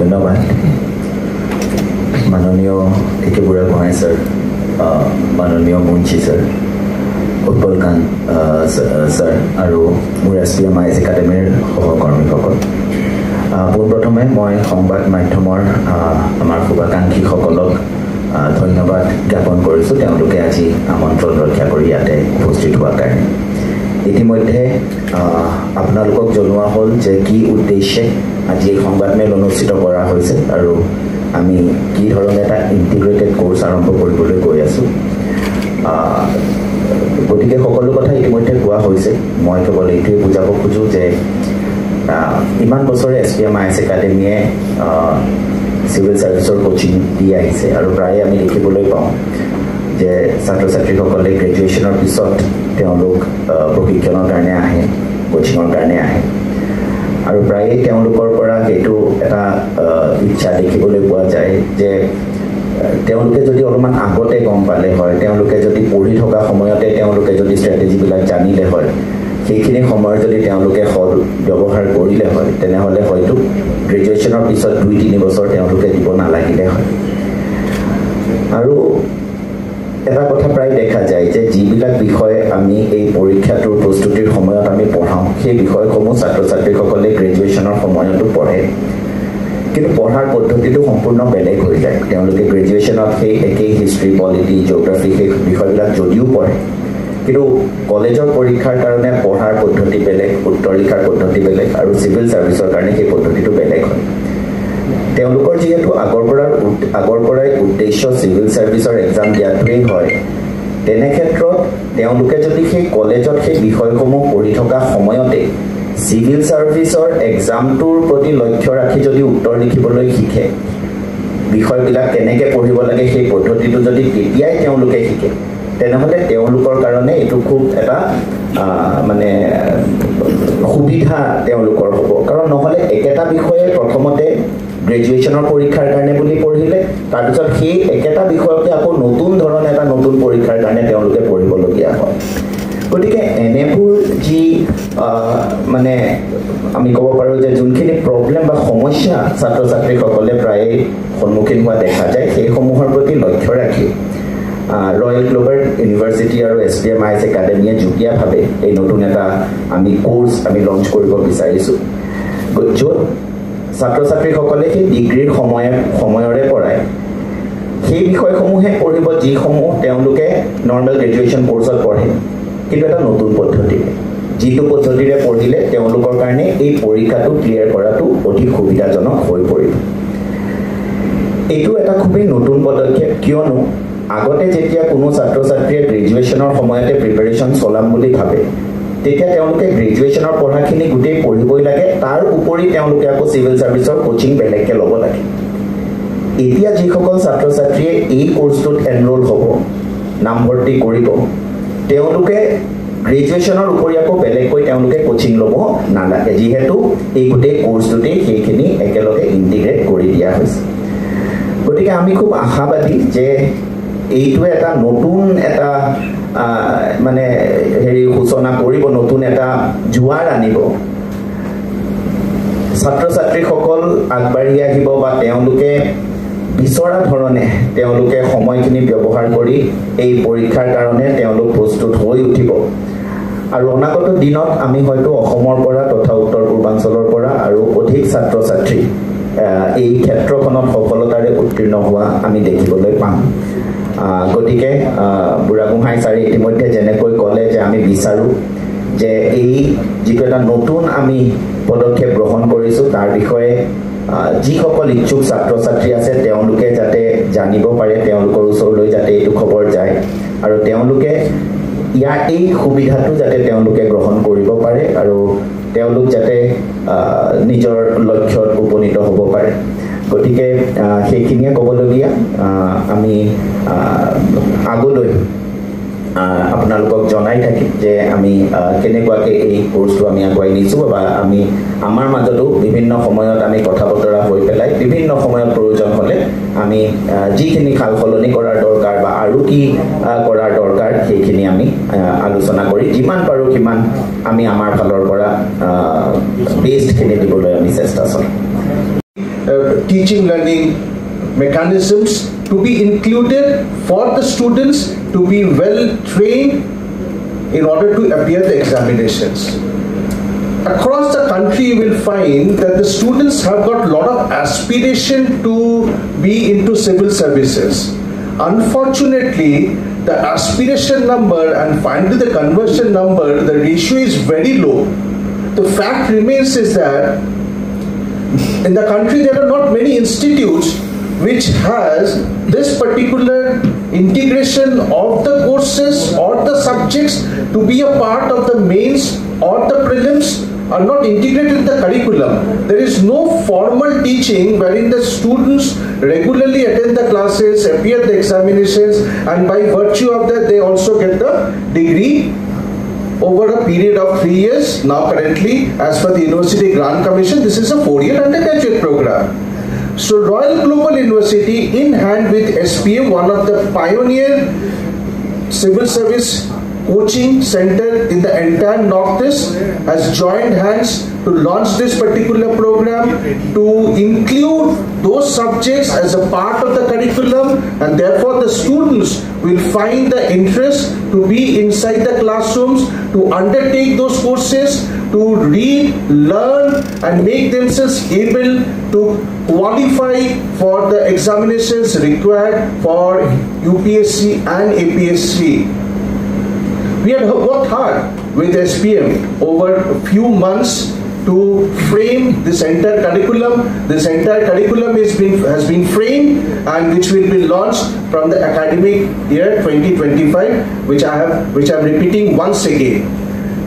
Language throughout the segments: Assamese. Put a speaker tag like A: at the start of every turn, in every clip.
A: ধন্যবাদ মাননীয় একে বুঢ়াগোহাঁই স্যাৰ মাননীয় মুন্সী স্যাৰ উৎপল কান্ত স্যাৰ আৰু মোৰ SPM IAS একাডেমীৰ সহকৰ্মীসকল পোনপ্ৰথমে মই সংবাদ মাধ্যমৰ আমাৰ শুভাকাংক্ষীসকলক ধন্যবাদ জ্ঞাপন কৰিছোঁ তেওঁলোকে আজি আমন্ত্ৰণ ৰক্ষা কৰি ইয়াতে উপস্থিত হোৱাৰ কাৰণে ইতিমধ্যে আপোনালোকক জনোৱা হ'ল যে কি উদ্দেশ্যে আজি এই সংবাদমেল অনুষ্ঠিত কৰা হৈছে আৰু আমি কি ধৰণে এটা ইণ্টিগ্ৰেটেড কোৰ্চ আৰম্ভ কৰিবলৈ গৈ আছোঁ গতিকে সকলো কথা ইতিমধ্যে কোৱা হৈছে মই কেৱল এইটোৱে বুজাব খোজোঁ যে ইমান বছৰে SPM IAS একাডেমীয়ে চিভিল ছাৰ্ভিচৰ কোচিং দি আহিছে আৰু প্ৰায়ে আমি দেখিবলৈ পাওঁ যে ছাত্ৰ ছাত্ৰীসকলে গ্ৰেজুৱেশ্যনৰ পিছত তেওঁলোক প্ৰশিক্ষণৰ কাৰণে আহে কোচিঙৰ কাৰণে আহে আৰু প্ৰায়ে তেওঁলোকৰ পৰা সেইটো এটা ইচ্ছা দেখিবলৈ পোৱা যায় যে তেওঁলোকে যদি অলপমান আগতে গম পালে হয় তেওঁলোকে যদি পঢ়ি থকা সময়তে তেওঁলোকে যদি ষ্ট্ৰেটেজিবিলাক জানিলে হয় সেইখিনি সময়ত যদি তেওঁলোকে সদ ব্যৱহাৰ কৰিলে হয় তেনেহ'লে হয়তো গ্ৰেজুৱেশ্যনৰ পিছত 2-3 বছৰ তেওঁলোকে দিব নালাগিলে হয় আৰু এটা কথা প্ৰায় দেখা যায় যে যিবিলাক বিষয় আমি এই পৰীক্ষাটোৰ প্ৰস্তুতিৰ সময়ত আমি পঢ়াওঁ সেই বিষয়সমূহ ছাত্ৰ ছাত্ৰীসকলে গ্ৰেজুৱেশ্যনৰ সময়তো পঢ়ে কিন্তু পঢ়াৰ পদ্ধতিটো সম্পূৰ্ণ বেলেগ হৈ যায় তেওঁলোকে গ্ৰেজুৱেশ্যনত সেই একেই হিষ্ট্ৰী পলিটি জিঅ'গ্ৰাফি সেই বিষয়বিলাক যদিও পঢ়ে কিন্তু কলেজৰ পৰীক্ষাৰ কাৰণে পঢ়াৰ পদ্ধতি বেলেগ উত্তৰ লিখাৰ পদ্ধতি বেলেগ আৰু চিভিল ছাৰ্ভিচৰ কাৰণে সেই পদ্ধতিটো বেলেগ হয় তেওঁলোকৰ যিহেতু আগৰ পৰাই উদ্দেশ্য চিভিল ছাৰ্ভিচৰ এক্সাম দিয়াটোৱেই হয় তেনে ক্ষেত্ৰত তেওঁলোকে যদি সেই কলেজত সেই বিষয়সমূহ পঢ়ি থকা সময়তে চিভিল ছাৰ্ভিচৰ এক্সামটোৰ প্ৰতি লক্ষ্য ৰাখি যদি উত্তৰ লিখিবলৈ শিকে বিষয়বিলাক কেনেকৈ পঢ়িব লাগে সেই পদ্ধতিটো যদি তেতিয়াই তেওঁলোকে শিকে তেনেহ'লে তেওঁলোকৰ কাৰণে এইটো খুব এটা মানে সুবিধা তেওঁলোকৰ হ'ব কাৰণ নহ'লে একেটা বিষয়ে প্ৰথমতে গ্ৰেজুৱেশ্যনৰ পৰীক্ষাৰ কাৰণে বুলি পঢ়িলে তাৰপিছত সেই একেটা বিষয়কে আকৌ নতুন ধৰণে এটা নতুন পৰীক্ষাৰ কাৰণে তেওঁলোকে পঢ়িবলগীয়া হয় গতিকে এনেবোৰ যি মানে আমি ক'ব পাৰোঁ যে যোনখিনি প্ৰব্লেম বা সমস্যা ছাত্ৰ ছাত্ৰীসকলে প্ৰায়ে সন্মুখীন হোৱা দেখা যায় সেইসমূহৰ প্ৰতি লক্ষ্য ৰাখি ৰয়েল গ্লোবেল ইউনিভাৰ্চিটি আৰু SPM IAS একাডেমীয়ে যুটীয়াভাৱে এই নতুন এটা আমি কোৰ্চ আমি লঞ্চ কৰিব বিচাৰিছোঁ য'ত ছাত্ৰ ছাত্ৰীসকলে সেই ডিগ্ৰীৰ সময়ৰে পৰাই সেই বিষয়সমূহে পঢ়িব যিসমূহ তেওঁলোকে নৰ্মেল গ্ৰেজুৱেশ্যন কোৰ্চত পঢ়ে কিন্তু এটা নতুন পদ্ধতি যিটো পদ্ধতিৰে পঢ়িলে তেওঁলোকৰ কাৰণে এই পৰীক্ষাটো ক্লিয়াৰ কৰাটো অধিক সুবিধাজনক হৈ পৰিব এইটো এটা খুবেই নতুন পদক্ষেপ কিয়নো আগতে যেতিয়া কোনো ছাত্ৰ ছাত্ৰীয়ে গ্ৰেজুৱেশ্যনৰ সময়তে প্ৰিপাৰেশ্যন চলাম বুলি ভাবে তেতিয়া তেওঁলোকে গ্ৰেজুৱেশ্যনৰ পঢ়াখিনি গোটেই পঢ়িবই লাগে তাৰ উপৰি তেওঁলোকে আকৌ চিভিল ছাৰ্ভিচৰ কোচিং বেলেগকৈ ল'ব লাগে এতিয়া যিসকল ছাত্ৰ ছাত্ৰীয়ে এই কোৰ্চটোত এনৰোল হ'ব নামভৰ্তি কৰিব তেওঁলোকে গ্ৰেজুৱেশ্যনৰ উপৰি আকৌ বেলেগকৈ তেওঁলোকে কোচিং ল'ব নালাগে যিহেতু এই গোটেই কোৰ্চটোতেই সেইখিনি একেলগে ইণ্টিগ্ৰেট কৰি দিয়া হৈছে গতিকে আমি খুব আশাবাদী যে এইটোৱে এটা নতুন এটা মানে সূচনা কৰিব নতুন এটা জোৱাৰ আনিব ছাত্ৰ ছাত্ৰীসকল আগবাঢ়ি আহিব বা তেওঁলোকে বিচৰা ধৰণে তেওঁলোকে সময়খিনি ব্যৱহাৰ কৰি এই পৰীক্ষাৰ কাৰণে তেওঁলোক প্ৰস্তুত হৈ উঠিব আৰু অনাগত দিনত আমি হয়তো অসমৰ পৰা তথা উত্তৰ পূৰ্বাঞ্চলৰ পৰা আৰু অধিক ছাত্ৰ ছাত্ৰী এই ক্ষেত্ৰখনত সফলতাৰে উত্তীৰ্ণ হোৱা আমি দেখিবলৈ পাম গতিকে বুঢ়াগোহাঁই ছাৰে ইতিমধ্যে যেনেকৈ ক'লে যে আমি বিচাৰোঁ যে এই যিটো এটা নতুন আমি পদক্ষেপ গ্ৰহণ কৰিছোঁ তাৰ বিষয়ে যিসকল ইচ্ছুক ছাত্ৰ ছাত্ৰী আছে তেওঁলোকে যাতে জানিব পাৰে তেওঁলোকৰ ওচৰলৈ যাতে এইটো খবৰ যায় আৰু তেওঁলোকে ইয়াৰ এই সুবিধাটো যাতে তেওঁলোকে গ্ৰহণ কৰিব পাৰে আৰু তেওঁলোক যাতে নিজৰ লক্ষ্যত উপনীত হ'ব পাৰে গতিকে সেইখিনিয়ে ক'বলগীয়া আমি আগলৈ আপোনালোকক জনাই থাকিম যে আমি কেনেকুৱাকৈ এই কোৰ্চটো আমি আগুৱাই নিছোঁ বা আমি আমাৰ মাজতো বিভিন্ন সময়ত আমি কথা বতৰা হৈ পেলাই বিভিন্ন সময়ত প্ৰয়োজন হ'লে আমি যিখিনি সাল সলনি কৰাৰ দৰকাৰ বা আৰু কি কৰাৰ দৰকাৰ সেইখিনি আমি আলোচনা কৰি যিমান পাৰোঁ সিমান আমি আমাৰ ফালৰ পৰা বেষ্টখিনি দিবলৈ আমি চেষ্টা চলাম
B: teaching learning mechanisms to be included for the students to be well trained in order to appear the examinations. Across the country, you will find that the students have got a lot of aspiration to be into civil services. Unfortunately, the aspiration number and finally the conversion number, the ratio is very low. The fact remains is that in the country there are not many institutes which has this particular integration of the courses or the subjects to be a part of the mains or the prelims are not integrated in the curriculum. There is no formal teaching wherein the students regularly attend the classes, appear the examinations, and by virtue of that they also get the degree over a period of 3 years. Now currently, as per the University Grant Commission, this is a 4-year undergraduate program. So Royal Global University, in hand with SPM, one of the pioneer civil service coaching center in the entire Northeast, has joined hands to launch this particular program to include those subjects as a part of the curriculum, and therefore the students will find the interest to be inside the classrooms, to undertake those courses, to read, learn, and make themselves able to qualify for the examinations required for UPSC and APSC. We had worked hard with SPM over a few months to frame this entire curriculum. This entire curriculum has been framed and which will be launched from the academic year 2025, which I'm repeating once again.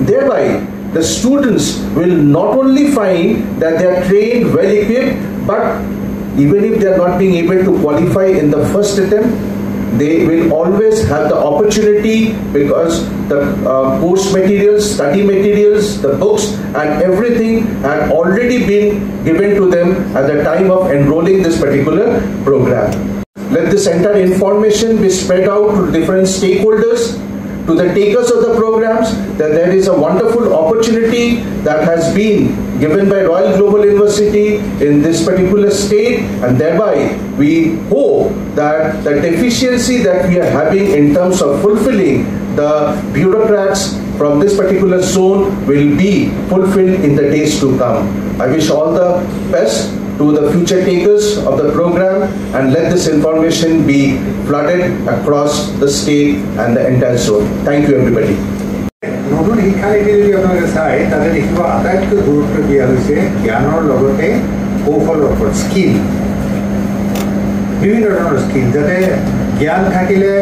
B: Thereby, the students will not only find that they are trained, well equipped, but even if they are not being able to qualify in the first attempt, they will always have the opportunity, because the course materials, study materials, the books and everything had already been given to them at the time of enrolling this particular program. Let this entire information be spread out to different stakeholders, to the takers of the programs, that there is a wonderful opportunity that has been given by Royal Global University in this particular state, and thereby we hope that the deficiency that we are having in terms of fulfilling the bureaucrats from this particular zone will be fulfilled in the days to come. I wish all the best to the future takers of the program, and let this information be flooded across the state and the entire zone. Thank you, everybody.
C: নতুন শিক্ষানীতি যদি আপোনালোকে চায় তাতে দেখিব আটাইতকৈ গুৰুত্ব দিয়া হৈছে জ্ঞানৰ লগতে কৌশলৰ ওপৰত, স্কিল, বিভিন্ন ধৰণৰ স্কিল, যাতে জ্ঞান থাকিলে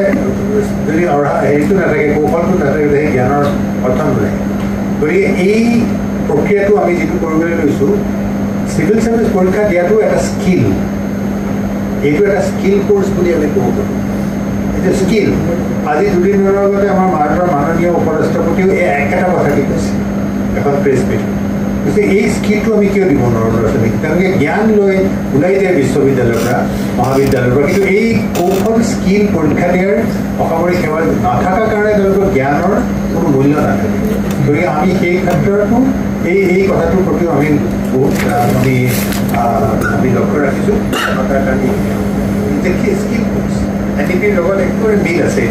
C: যদি হেৰিটো নাথাকে, কৌশলটো নাথাকে, সেই জ্ঞানৰ অৰ্থ নোলায়। গতিকে এই প্ৰক্ৰিয়াটো আমি যিটো কৰিবলৈ লৈছোঁ, চিভিল চাৰ্ভিচ পৰীক্ষা দিয়াটো এটা স্কিল, এইটো এটা স্কিল কোৰ্চ বুলি আমি ক'ব পাৰোঁ। এইটো স্কিল। আজি দুদিনৰ আগতে আমাৰ ভাৰতৰ মাননীয় উপৰাষ্ট্ৰপতিও এই একেটা কথাটি কৈছে এখন প্ৰেছ মিট। কৈছে এই স্কিলটো আমি কিয় দিব নোৱাৰোঁ ল'ৰা ছোৱালীক? তেওঁলোকে জ্ঞান লৈ ওলাই যায় বিশ্ববিদ্যালয়ৰ পৰা, মহাবিদ্যালয়ৰ পৰা, কিন্তু এই কৌশল স্কিল পৰীক্ষা দিয়াৰ অসামৰিক সেৱা নাথাকাৰ কাৰণে তেওঁলোকৰ জ্ঞানৰ কোনো মূল্য নাথাকে। গতিকে আমি সেই ক্ষেত্ৰতো এই কথাটোৰ প্ৰতিও আমি বহুত আমি লক্ষ্য ৰাখিছোঁ। তাৰ কাৰণে স্কিল কোৰ্চ এনডিপিৰ লগত একেবাৰে মিল আছে।